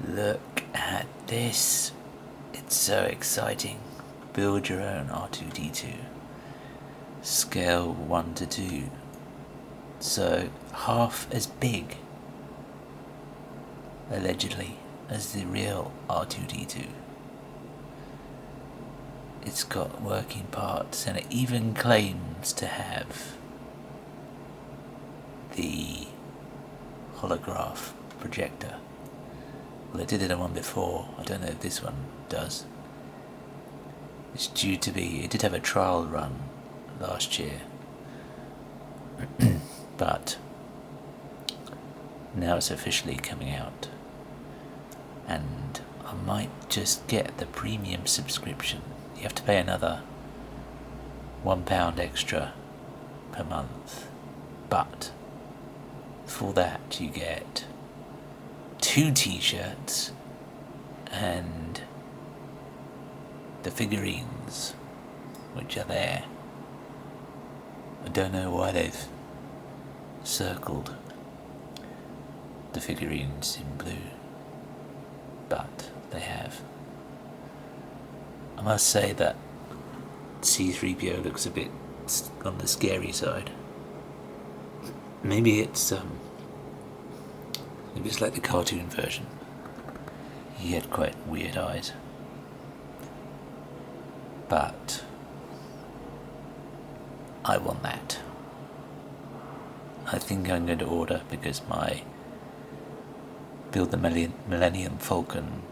Look at this. It's so exciting. Build your own R2D2. Scale 1 to 2. So half as big, allegedly, as the real R2D2. It's got working parts and it even claims to have the holograph projector. Well, it did it on one before. I don't know if this one does. It's due to be... It did have a trial run last year. But now it's officially coming out. And I might just get the premium subscription. You have to pay another £1 extra per month. But for that you get 2 t-shirts and the figurines which are there. I don't know why they've circled the figurines in blue, but they have. I must say that C-3PO looks a bit on the scary side. Maybe it's like the cartoon version. He had quite weird eyes. But I want that. I think I'm going to order because my Build the Millennium Falcon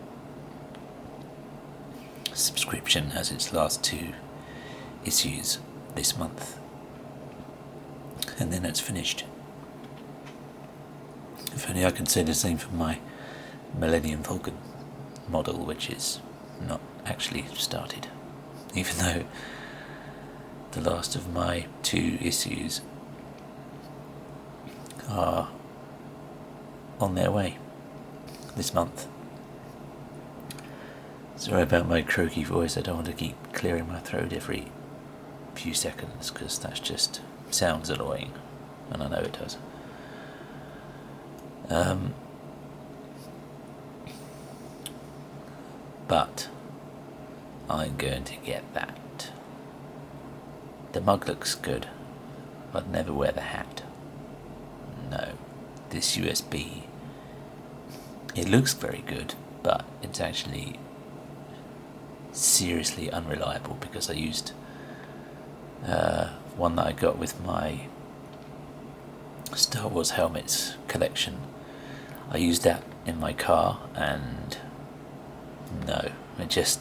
subscription has its last 2 issues this month. And then it's finished. If only I could say the same for my Millennium Falcon model, which is not actually started. Even though the last of my 2 issues are on their way this month. Sorry about my croaky voice, I don't want to keep clearing my throat every few seconds because that just sounds annoying, and I know it does. But I'm going to get that. The mug looks good. I'd never wear the hat. No. This USB, it looks very good, but it's actually seriously unreliable because I used one that I got with my Star Wars helmets collection. I used that in my car and no, it just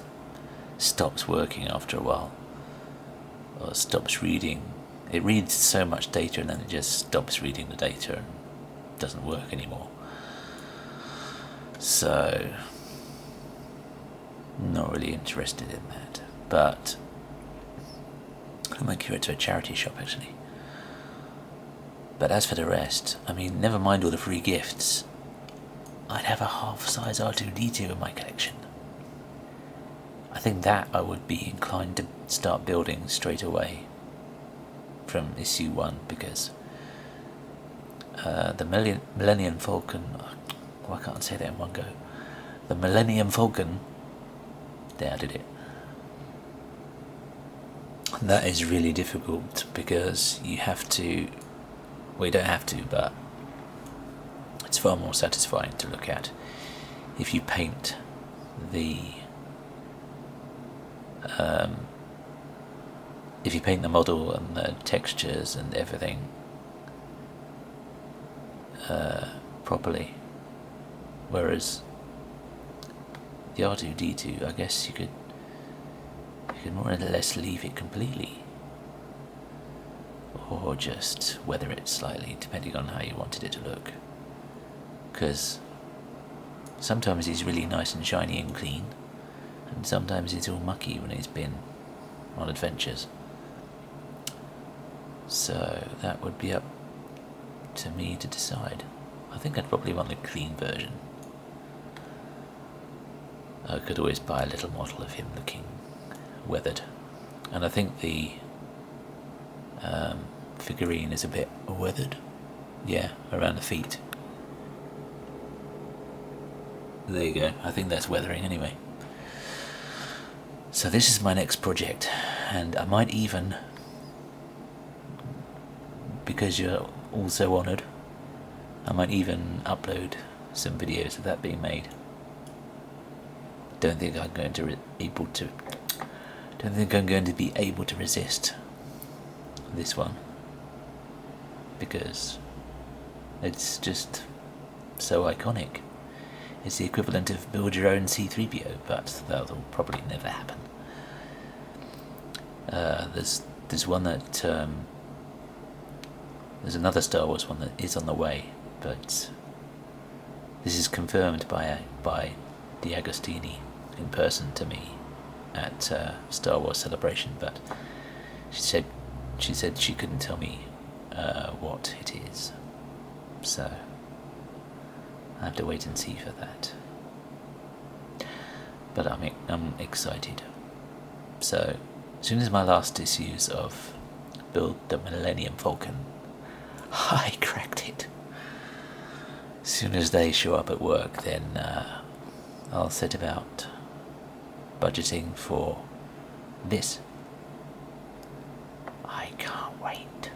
stops working after a while, or stops reading. It reads so much data and then it just stops reading the data and doesn't work anymore. So not really interested in that, but I might give it to a charity shop actually. But as for the rest, I mean, never mind all the free gifts, I'd have a half-size R2D2 in my collection. I think that I would be inclined to start building straight away from issue 1 because the Millennium Falcon, why can't I say that in one go? The Millennium Falcon, there, I did it. That is really difficult because you have to, well, you don't have to, but it's far more satisfying to look at if you paint the model and the textures and everything properly, whereas the R2D2, I guess you could more or less leave it completely, or just weather it slightly depending on how you wanted it to look, because sometimes he's really nice and shiny and clean, and sometimes he's all mucky when he's been on adventures. So that would be up to me to decide. I think I'd probably want the clean version. I could always buy a little model of him looking weathered, and I think the figurine is a bit weathered, yeah, around the feet. There you go. I think that's weathering anyway. So this is my next project, and I might even, because you're all so honoured, I might even upload some videos of that being made. Don't think I'm going to be able to resist this one, because it's just so iconic. It's the equivalent of build your own C-3PO, but that'll probably never happen. There's one that there's another Star Wars one that is on the way, but this is confirmed by DeAgostini in person to me at Star Wars Celebration, but she said she couldn't tell me what it is, so I have to wait and see for that. But I'm excited. So as soon as my last issues of Build the Millennium Falcon, I cracked it. As soon as they show up at work, then I'll set about budgeting for this. I can't wait.